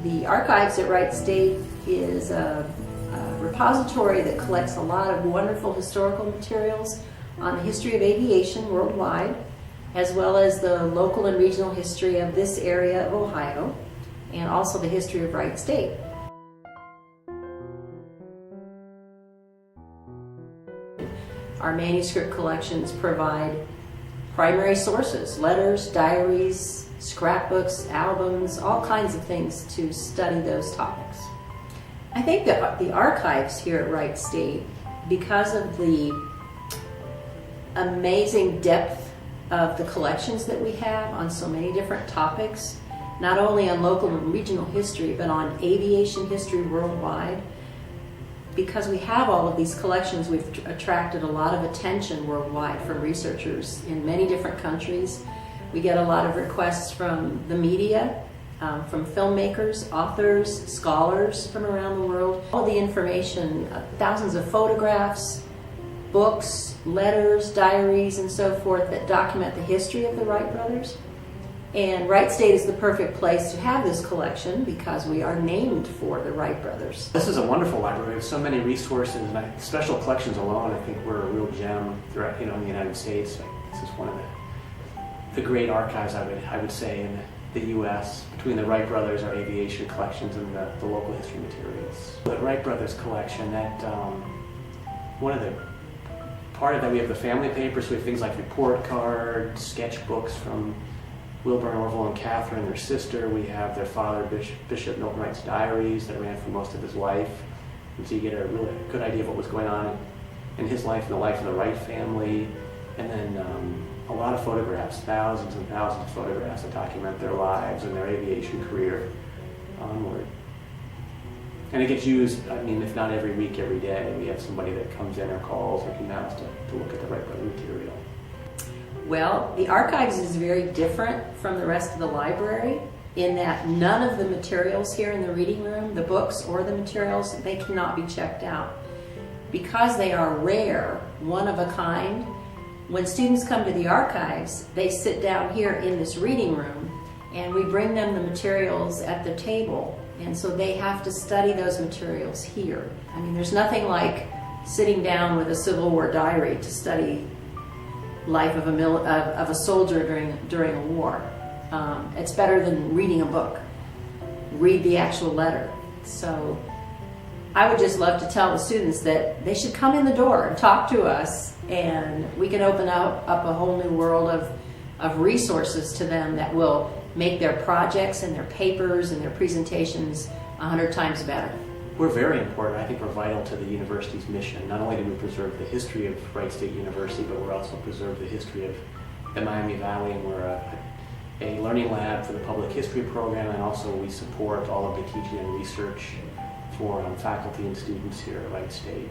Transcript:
The archives at Wright State is a repository that collects a lot of wonderful historical materials on the history of aviation worldwide, as well as the local and regional history of this area of Ohio, and also the history of Wright State. Our manuscript collections provide primary sources, letters, diaries, scrapbooks, albums, all kinds of things to study those topics. I think that the archives here at Wright State, because of the amazing depth of the collections that we have on so many different topics, not only on local and regional history, but on aviation history worldwide, because we have all of these collections, we've attracted a lot of attention worldwide from researchers in many different countries. We get a lot of requests from the media, from filmmakers, authors, scholars from around the world. All the information, thousands of photographs, books, letters, diaries, and so forth that document the history of the Wright brothers. And Wright State is the perfect place to have this collection because we are named for the Wright brothers. This is a wonderful library. We have so many resources, and special collections alone, I think we're a real gem throughout, in the United States. This is one of the great archives, I would say, in the U.S. between the Wright brothers, our aviation collections, and the local history materials. The Wright brothers collection, part of that, we have the family papers. We have things like report cards, sketchbooks from Wilbur and Orville and Catherine, their sister. We have their father, Bishop Milton Wright's diaries that ran for most of his life. And so you get a really good idea of what was going on in his life and the life of the Wright family. And then a lot of photographs, thousands and thousands of photographs that document their lives and their aviation career onward. And it gets used, if not every week, every day. We have somebody that comes in or calls or emails to look at the Wright brother material. Well, the archives is very different from the rest of the library in that none of the materials here in the reading room, the books or the materials, they cannot be checked out. Because they are rare, one of a kind, when students come to the archives, they sit down here in this reading room and we bring them the materials at the table, and so they have to study those materials here. There's nothing like sitting down with a Civil War diary to study life of a soldier during a war. It's better than reading a book. Read the actual letter. So I would just love to tell the students that they should come in the door and talk to us, and we can open up a whole new world of resources to them that will make their projects and their papers and their presentations 100 times better. We're very important. I think we're vital to the university's mission. Not only do we preserve the history of Wright State University, but we're also preserve the history of the Miami Valley, and we're a learning lab for the public history program, and also we support all of the teaching and research for faculty and students here at Wright State.